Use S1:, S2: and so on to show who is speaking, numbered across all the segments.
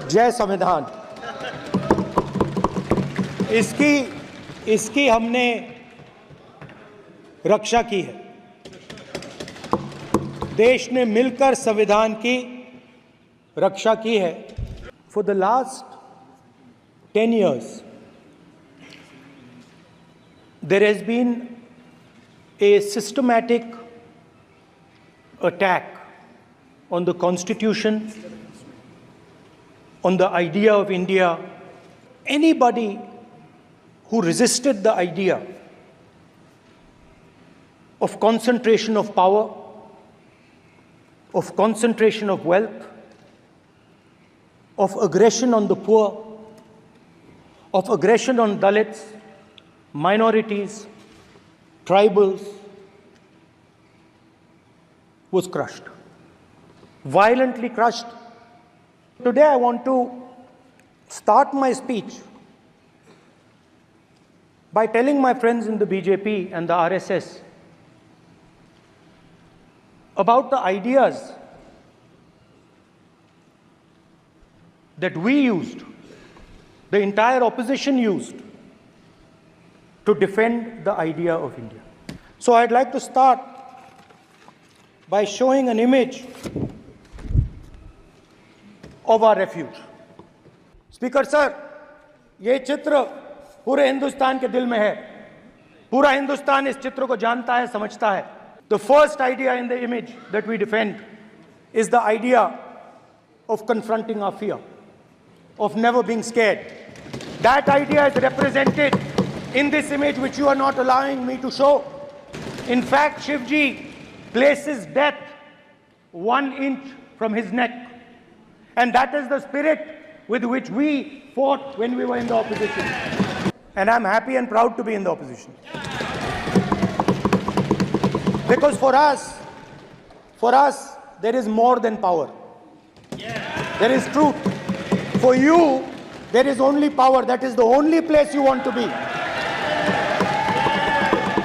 S1: जय संविधान। इसकी हमने रक्षा की है। देश ने मिलकर संविधान की रक्षा की है। For the last 10 years there has been a systematic attack on the Constitution, on the idea of India. Anybody who resisted the idea of concentration of power, of concentration of wealth, of aggression on the poor, of aggression on Dalits, minorities, tribals, was crushed, violently crushed. Today I want to start my speech by telling my friends in the BJP and the RSS about the ideas that we used, the entire opposition used, to defend the idea of India. So I'd like to start by showing an image of our refuge. Speaker sir, ये चित्र पूरे हिंदुस्तान के दिल में है। पूरा हिंदुस्तान इस चित्र को जानता है, समझता है। The first idea in the image that we defend is the idea of confronting our fear, of never being scared. That idea is represented in this image, which you are not allowing me to show. In fact, Shivji places death 1 inch from his neck. And that is the spirit with which we fought when we were in the opposition. And I'm happy and proud to be in the opposition. Because for us, there is more than power. There is truth. For you, there is only power. That is the only place you want to be.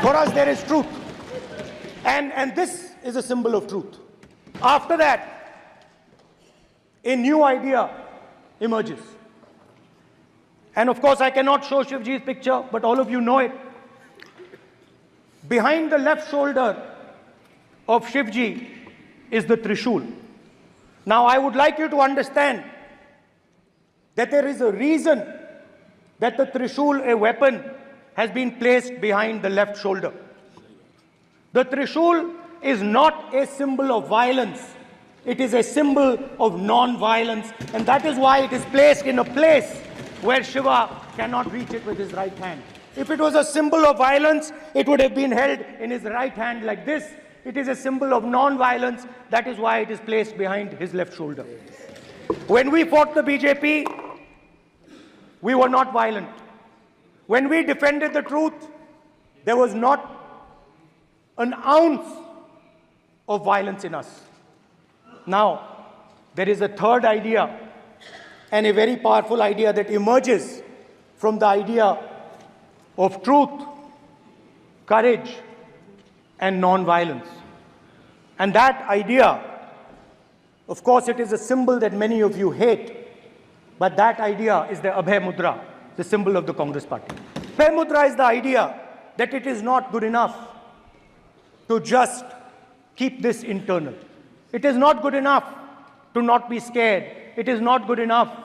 S1: For us, there is truth. And this is a symbol of truth. After that, a new idea emerges. And of course, I cannot show Shivji's picture, but all of you know it. Behind the left shoulder of Shivji is the Trishul. Now, I would like you to understand that there is a reason that the Trishul, a weapon, has been placed behind the left shoulder. The Trishul is not a symbol of violence. It is a symbol of non-violence, and that is why it is placed in a place where Shiva cannot reach it with his right hand. If it was a symbol of violence, it would have been held in his right hand like this. It is a symbol of non-violence. That is why it is placed behind his left shoulder. When we fought the BJP, we were not violent. When we defended the truth, there was not an ounce of violence in us. Now, there is a third idea, and a very powerful idea that emerges from the idea of truth, courage, and non-violence. And that idea, of course, it is a symbol that many of you hate, but that idea is the Abhay Mudra, the symbol of the Congress party. Abhay Mudra is the idea that it is not good enough to just keep this internal. It is not good enough to not be scared. It is not good enough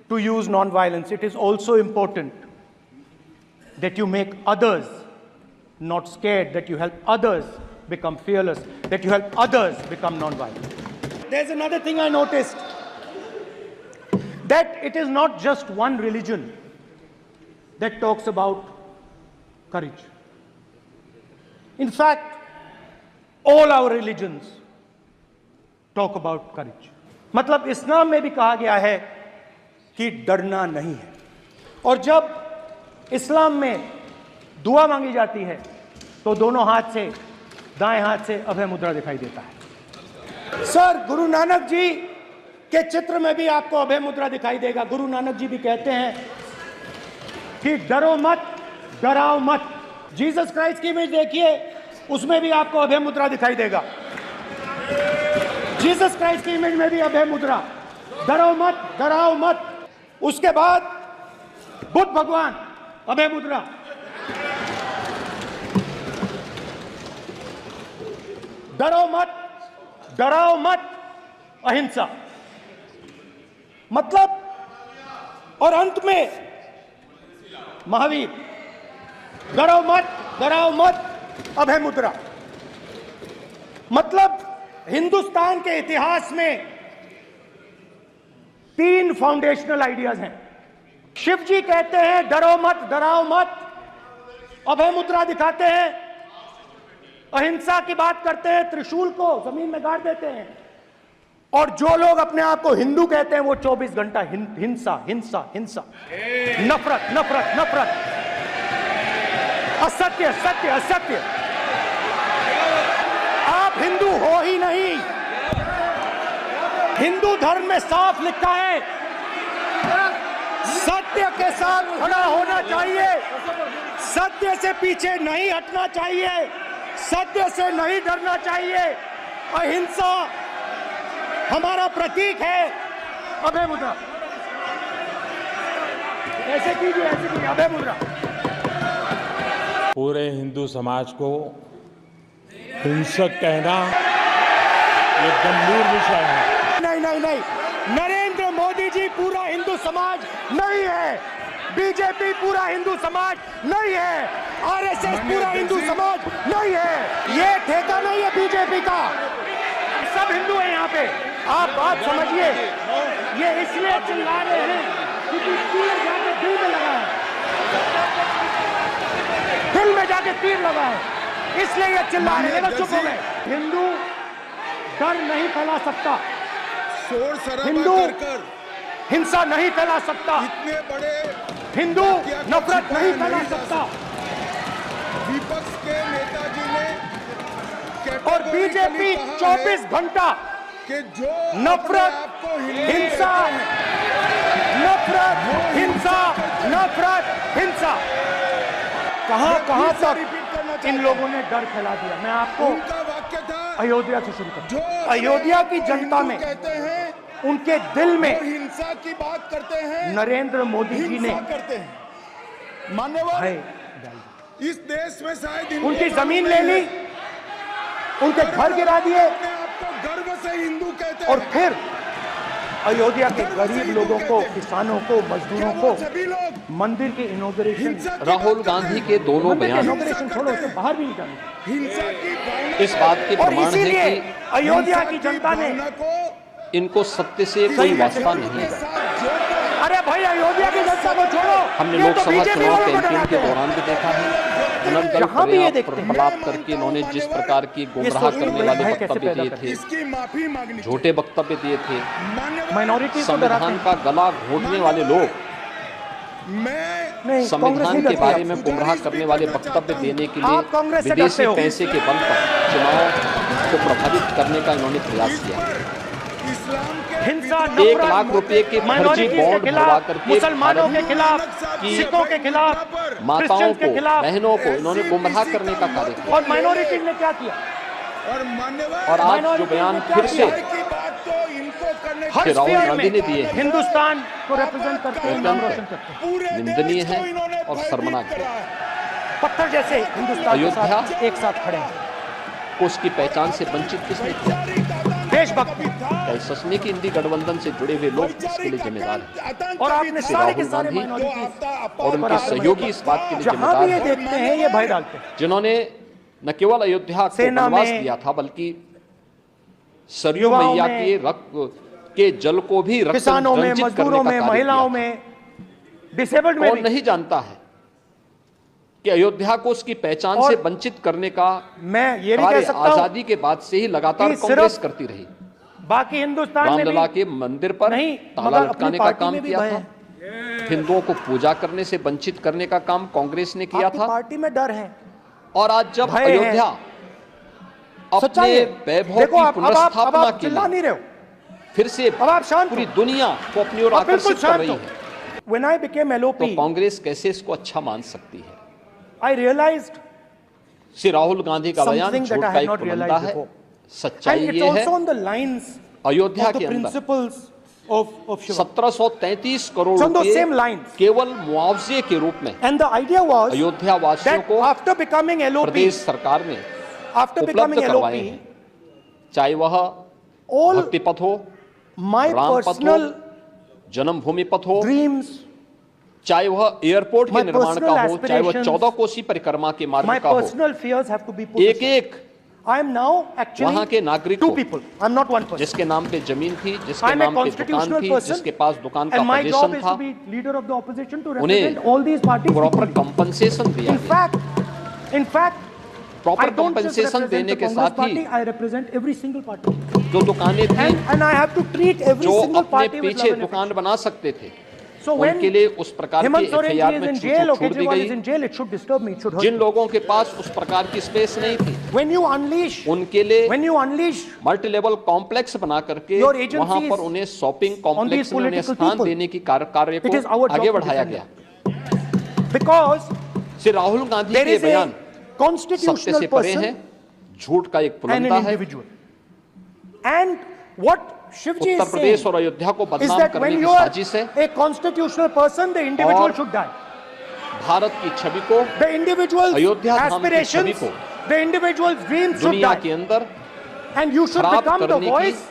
S1: to use non-violence. It is also important that you make others not scared, that you help others become fearless, that you help others become non-violent. There's another thing I noticed, that it is not just one religion that talks about courage. In fact, all our religions talk about courage. मतलब इस्लाम में भी कहा गया है कि डरना नहीं है, और जब इस्लाम में दुआ मांगी जाती है तो दोनों हाथ से, दाएं हाथ से अभय मुद्रा दिखाई देता है। सर, गुरु नानक जी के चित्र में भी आपको अभय मुद्रा दिखाई देगा। गुरु नानक जी भी कहते हैं कि डरो मत, डराओ मत। जीसस क्राइस्ट की इमेज देखिए, उसमें भी आपको अभय मुद्रा दिखाई देगा। जीसस क्राइस्ट की इमेज में भी अभय मुद्रा। डरो मत, डराओ मत। उसके बाद बुद्ध भगवान, अभय मुद्रा। डरो मत, डराओ मत, अहिंसा। मतलब, और अंत में महावीर, डरो मत, डराओ मत, अभय मुद्रा। मतलब हिंदुस्तान के इतिहास में 3 फाउंडेशनल आइडियाज हैं। शिव जी कहते हैं डरो मत, डराओ मत, अभय मुद्रा दिखाते हैं, अहिंसा की बात करते हैं, त्रिशूल को जमीन में गाड़ देते हैं। और जो लोग अपने आप को हिंदू कहते हैं वो 24 घंटा हिंसा हिंसा हिंसा, नफरत नफरत नफरत, असत्य सत्य असत्य। आप हिंदू हो ही नहीं। हिंदू धर्म में साफ लिखा है सत्य के साथ खड़ा होना चाहिए, सत्य से पीछे नहीं हटना चाहिए, सत्य से नहीं डरना चाहिए। अहिंसा हमारा प्रतीक है। अभय मुद्रा, ऐसे कीजिए, ऐसे कीजिए, अभय मुद्रा।
S2: पूरे हिंदू समाज को हिंसक कहना ये गंभीर विषय है।
S1: नहीं नहीं नहीं, नरेंद्र मोदी जी पूरा हिंदू समाज नहीं है, बीजेपी पूरा हिंदू समाज नहीं है, आरएसएस पूरा हिंदू समाज नहीं है। ये ठेका नहीं है बीजेपी का, सब हिंदू हैं यहाँ पे। आप बात समझिए। ये इसलिए चिल्ला रहे हैं क्योंकि तीर जाके दिल में लगा है, दिल में जाके तीर लगा है, इसलिए ये चिल्ला रहे हैं। चुप हो गए। हिंदू डर नहीं फैला सकता,
S3: शोर शराबा
S1: हिंदू
S3: कर
S1: हिंसा नहीं फैला सकता,
S3: इतने बड़े
S1: हिंदू नफरत नहीं फैला सकता।
S3: विपक्ष के नेताजी ने
S1: और बीजेपी 24 घंटा
S3: कि जो
S1: नफरत हिंसा, नफरत हिंसा, नफरत हिंसा, कहां कहां तक इन लोगों ने डर फैला दिया। मैं आपको
S3: उनका वाक्य था,
S1: अयोध्या से शुरू
S3: जो
S1: कर। अयोध्या की जनता में,
S3: कहते हैं
S1: उनके दिल में
S3: जो हिंसा की बात करते हैं,
S1: नरेंद्र मोदी जी ने
S3: हिंसा करते हैं। मान्यवर,
S1: भय डाल दिया।
S3: इस देश में शायद
S1: उनकी जमीन ले ली, उनके घर गिरा दिए,
S3: अपने आप को गर्व से हिंदू कहते
S1: और
S3: हैं।
S1: फिर अयोध्या के गरीब लोगों को, किसानों को, मजदूरों को
S3: सभी लोग
S1: मंदिर के इनॉग्रेशन,
S3: हिंसा की
S4: राहुल
S3: बात
S4: गांधी
S3: करते
S4: के दोनों
S1: मंदिर के
S4: बयान
S1: इनॉग्रेशन छोड़ो, उससे बाहर भी नहीं जाने।
S3: हैं। हिंसा की भावना,
S4: इस बात के
S1: और
S4: प्रमाण है
S1: इसीलिए
S4: कि
S1: अयोध्या की जनता ने,
S3: भावना को
S4: इनको सत्य से कोई वास्ता नहीं है।
S3: साथ जोड़कर
S1: अरे भाई अयोध्या की जनता को छोड़ो,
S4: हमने
S1: ये तो
S4: लोकसभा
S1: बीजेपी
S4: चुनाव
S1: वालों को
S4: कैंपेन
S1: डराते
S4: के
S1: हैं।
S4: दौरान भी देखा है, अनर्गल
S1: जहां भी ये देखते हैं,
S4: प्रलाप करके इन्होंने जिस प्रकार की गुमराह
S1: सोचने
S4: करने
S1: में
S4: वाले
S1: भय कैसे
S4: वक्तव्य
S1: पैदा
S4: दिए
S1: करते
S4: थे,
S3: इसकी माफी मांगनी
S4: झूठे वक्तव्य दिए थे,
S3: मान्यवर,
S1: माइनॉरिटी को डराते
S4: संविधान
S1: हैं।
S4: का गला घोटने वाले लोग
S3: मैं
S1: नहीं, कांग्रेस
S4: संविधान
S1: नहीं
S4: के
S1: डरती
S4: बारे
S1: आपसे।
S4: में गुमराह करने वाले वक्तव्य देने के
S1: आप कांग्रेस
S4: लिए
S1: से डरते
S4: विदेशी
S1: हो।
S4: पैसे के बल पर चुनाव को प्रभावित करने का इन्होंने प्रयास किया।
S3: इस्लाम के
S1: हिंसा,
S4: 1
S1: नफरत,
S4: लाख रुपए के फर्जी
S1: माइनॉरिटीज के
S4: बॉन्ड भरवा
S1: खिलाफ,
S4: करके
S1: मुसलमानों के
S4: भारत
S1: खिलाफ,
S4: की
S1: सिखों के खिलाफ,
S4: माताओं
S1: क्रिश्चियंस
S4: को,
S1: के खिलाफ,
S4: बहनों को इन्होंने गुमराह करने का कार्य किया।
S1: और माइनॉरिटीज ने क्या किया?
S3: और मान्यवर,
S4: और आज जो
S1: माइनॉरिटीज
S4: बयान
S1: ने क्या
S4: फिर से
S1: किया?
S3: की बात तो इनको करने
S1: हर
S4: राहुल
S1: स्फीयर
S4: गांधी ने दिए
S1: में
S4: हैं।
S1: हिंदुस्तान को रिप्रेजेंट करते हैं, नाम रोशन
S4: अत्यंत
S1: करते हैं।
S3: पूरे
S4: निंदनीय
S3: देश को
S4: है
S3: इन्होंने
S4: और
S3: भयभीत
S4: शर्मनाक है।
S3: करा है।
S1: पत्थर जैसे हिंदुस्तान के
S4: अयोध्या
S1: साथ एक साथ खड़े हैं।
S4: को उसकी पहचान से वंचित किसने किया?
S1: देशभक्ति।
S4: क्या सचने की इंडी गठबंधन से जुड़े हुए लोग इसके लिए जिम्मेदार हैं?
S1: और आपने
S4: श्री
S1: सारे के
S4: राहुल
S1: सारे
S4: गांधी
S1: माइनॉरिटीज
S4: और उनके सहयोगी इस बात के लिए
S1: जहां
S4: जिम्मेदार
S1: भी ये
S4: हैं,
S1: देखते हैं ये भय डालते हैं।
S4: जिन्होंने न केवल अयोध्या को
S1: सेना
S4: वनवास
S1: में,
S4: दिया था, बल्कि सरयू
S1: युवाओं
S4: मैया
S1: में,
S4: के रक्त के जल को भी रक्त
S1: किसानों में,
S4: रंजित
S1: मजदूरों
S4: करने
S1: में,
S4: का कार्य
S1: महिलाओं
S4: किया।
S1: में, डिसेबल्ड में
S4: कौन
S1: भी।
S4: नहीं जानता है कि अयोध्या को उसकी पहचान
S1: और
S4: से वंचित करने का
S1: मैं ये भी कह
S4: कार्य
S1: सकता हूं
S4: आजादी के बाद से ही लगातार
S1: कि
S4: कांग्रेस
S1: सिर्फ
S4: करती रही।
S1: बाकी हिंदुस्तान में
S4: रामलला
S1: भी
S4: के मंदिर पर
S1: नहीं,
S4: ताला
S1: मगर अपनी
S4: लटकाने का
S1: पार्टी
S4: काम
S1: में भी
S4: किया
S1: भय
S4: था, हिंदुओं को पूजा करने से वंचित करने का काम कांग्रेस ने किया
S1: आपकी
S4: था।
S1: पार्टी में डर है,
S4: और आज जब
S1: भय है।
S4: अयोध्या
S1: सच्चाई
S4: अपने
S1: है।
S4: वैभव
S1: देखो
S4: की
S1: अब
S4: पुनर्स्थापना
S1: आप
S4: के
S1: चिल्ला
S4: लिए
S1: नहीं रहे हो,
S4: फिर से
S1: अब आप शांत
S4: पूरी
S1: हो।
S4: दुनिया को अपनी ओर
S1: आप बिल्कुल
S4: आकर्षित कर
S1: शांत
S4: रही
S1: हो।
S4: है,
S1: When I became
S4: तो
S1: LOP,
S4: कांग्रेस कैसे इसको अच्छा मान सकती है?
S1: I realized
S4: श्री राहुल गांधी का बयान
S1: something
S4: झूठ
S1: that I
S4: का
S1: had
S4: एक
S1: not
S4: पुलंदा
S1: realized
S4: है।
S1: before.
S4: सच्चाई
S1: and it's
S4: ये है,
S1: also on the lines
S4: Ayodhya
S1: of the
S4: के अंदर
S1: principles of Shiva.
S4: 1733 crore
S1: So on those same
S4: रुपए
S1: lines.
S4: केवल मुआवजे के रूप में
S1: And the idea was
S4: Ayodhya वासियों
S1: that
S4: को
S1: after becoming LOP,
S4: प्रदेश सरकार ने
S1: after
S4: उपलब्ध
S1: becoming
S4: करवाए
S1: LOP,
S4: हैं, चाहे वह
S1: all
S4: भक्ति पथ हो,
S1: my
S4: राम पथ हो,
S1: personal
S4: जन्मभूमि पथ हो,
S1: dreams,
S4: चाहे वह एयरपोर्ट के
S1: My
S4: निर्माण
S1: personal
S4: का हो, चाहे वह
S1: aspirations,
S4: 14 कोसी परिक्रमा के
S1: my
S4: मार्ग का हो,
S1: personal fears have to be put
S4: एक
S1: aside.
S4: एक
S1: I am now actually
S4: वहां के नागरिकों
S1: two people. I'm not one person.
S4: जिसके नाम पे जमीन थी, जिसके
S1: I'm a
S4: नाम पे दुकान
S1: constitutional
S4: थी,
S1: person,
S4: जिसके पास दुकान का
S1: and my job
S4: position
S1: is
S4: था,
S1: to be leader of the opposition to
S4: उन्हें
S1: represent all these parties.
S4: Proper
S1: equally.
S4: Compensation दिया
S1: In
S4: गया।
S1: fact, I
S4: proper
S1: don't just
S4: compensation
S1: represent
S4: देने
S1: the
S4: के
S1: Congress
S4: साथ
S1: party.
S4: He
S1: I represent every single party,
S4: जो दुकानें थी,
S1: and I have to treat every
S4: जो
S1: single
S4: अपने
S1: party with
S4: पीछे
S1: love and
S4: दुकान बना सकते थे,
S1: affection. So when
S4: उनके लिए उस प्रकार
S1: Hemant
S4: की
S1: Soren ji
S4: एफआईआर
S1: is
S4: में
S1: in jail or
S4: छूट दी
S1: Kejriwal is
S4: गई।
S1: in jail, it should disturb me. It should hurt
S4: Jin
S1: me.
S4: लोगों के पास उस प्रकार की स्पेस नहीं थी,
S1: When you unleash,
S4: उनके लिए
S1: when you unleash
S4: multi level complex बना करके
S1: Your agencies
S4: वहां पर उन्हें शॉपिंग
S1: on
S4: कॉम्प्लेक्स
S1: these
S4: में उन्हें
S1: political
S4: स्थान
S1: people,
S4: देने की कार्य
S1: it is our
S4: को
S1: job
S4: आगे
S1: to
S4: बढ़ाया
S1: defend
S4: गया।
S1: because
S4: श्री राहुल गांधी
S1: there
S4: के
S1: is a
S4: बयान सत्य
S1: constitutional
S4: से परे हैं,
S1: person
S4: झूठ का एक
S1: and
S4: पुलंदा
S1: an
S4: है।
S1: individual. And what Shivji
S4: Uttar
S1: is
S4: Pradesh
S1: saying
S4: और अयोध्या को
S1: is
S4: बदनाम
S1: that
S4: करने
S1: when
S4: की
S1: you are
S4: साजिश है।
S1: a constitutional person, the individual
S4: और
S1: should die.
S4: भारत की छवि को,
S1: The individual's
S4: अयोध्या धाम की
S1: aspirations,
S4: छवि को
S1: the individual's dreams should
S4: दुनिया के
S1: die.
S4: अंदर
S1: And you should
S4: खराब
S1: become the
S4: करने की
S1: voice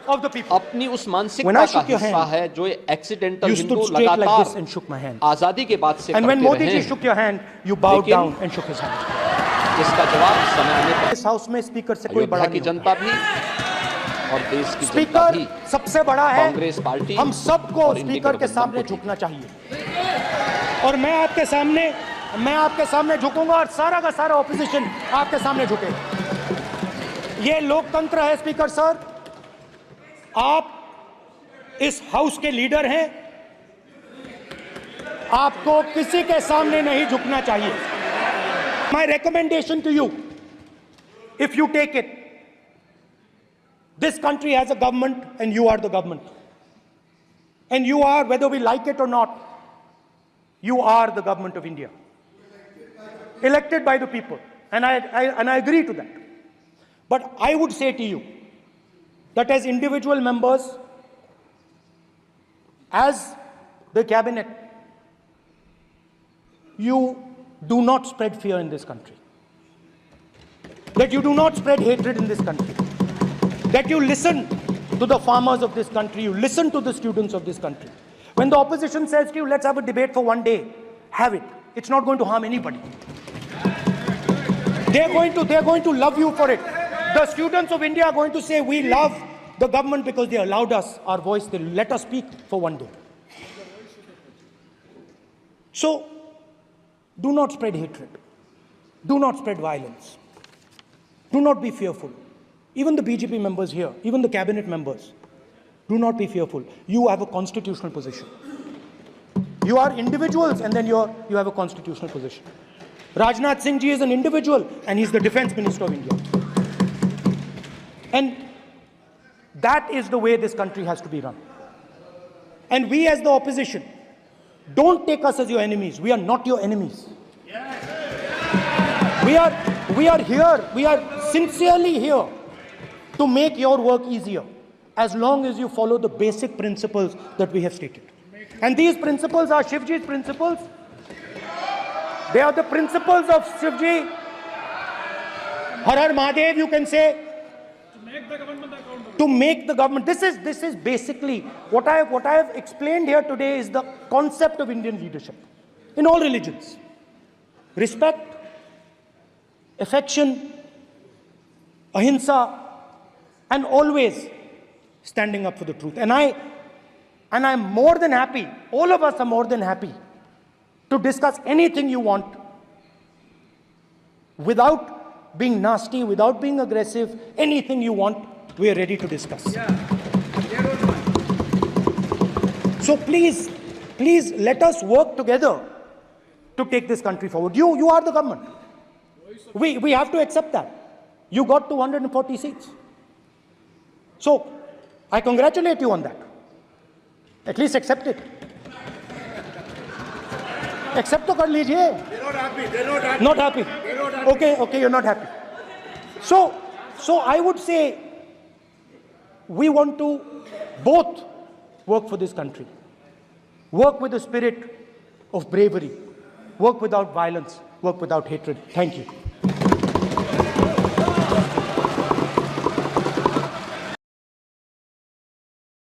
S1: of the people.
S4: अपनी उस
S1: When
S4: मानसिकता
S1: I
S4: का
S1: shook your
S4: हिस्सा
S1: hand,
S4: है जो accidental
S1: You
S4: Hindu
S1: stood straight like
S4: लगातार
S1: this and shook my hand.
S4: आजादी के बाद से
S1: And when
S4: करते
S1: Modi
S4: रहे
S1: ji
S4: हैं,
S1: shook your hand, you bowed
S4: लेकिन
S1: down and shook his hand.
S4: इसका जवाब समय आने पर
S1: इस हाउस में स्पीकर से कोई बड़ा
S4: अयोध्या की
S1: नहीं होता.
S4: जनता भी और देश की जनता
S1: स्पीकर
S4: भी
S1: सबसे बड़ा है.
S4: कांग्रेस पार्टी
S1: हम सबको
S4: और इंडी
S1: स्पीकर के
S4: गठबंधन
S1: सामने
S4: को
S1: झुकना चाहिए. और मैं आपके सामने झुकूंगा और सारा का सारा ऑपोजिशन आपके सामने झुकेगा. ये लोकतंत्र है स्पीकर सर. आप इस हाउस के लीडर हैं. आपको किसी के सामने नहीं झुकना चाहिए. My recommendation to you, if you take it, this country has a government and you are the government. And you are, whether we like it or not, you are the government of India. Elected by the people. And I agree to that. But I would say to you that as individual members, as the cabinet, you do not spread fear in this country. That you do not spread hatred in this country. That you listen to the farmers of this country, you listen to the students of this country. When the opposition says to you, let's have a debate for one day, have it. It's not going to harm anybody. They're going to love you for it. The students of India are going to say, we love the government because they allowed us our voice, they let us speak for one day. So, do not spread hatred. Do not spread violence. Do not be fearful. Even the BJP members here, even the cabinet members, do not be fearful. You have a constitutional position. You are individuals and then you have a constitutional position. Rajnath Singh ji is an individual and he's the defense minister of India. And that is the way this country has to be run. And we as the opposition, don't take us as your enemies. We are not your enemies. We are here, we are sincerely here to make your work easier as long as you follow the basic principles that we have stated. And these principles are Shivji's principles. They are the principles of Shivji. Har Har Mahadev, you can say. To make the government. This is basically what I have explained here today is the concept of Indian leadership in all religions. Respect, affection, ahimsa, and always standing up for the truth. And I'm more than happy, all of us are more than happy to discuss anything you want without being nasty, without being aggressive, anything you want, we are ready to discuss. So please let us work together to take this country forward. You are the government. We have to accept that. You got 240 seats. So, I congratulate you on that. At least accept it. Accept to kar lijiye.
S3: They're not happy. They're not happy.
S1: Not happy.
S3: They're not happy.
S1: Okay, you're not happy. So I would say we want to both work for this country. Work with the spirit of bravery. Work without violence. Work without hatred. Thank you.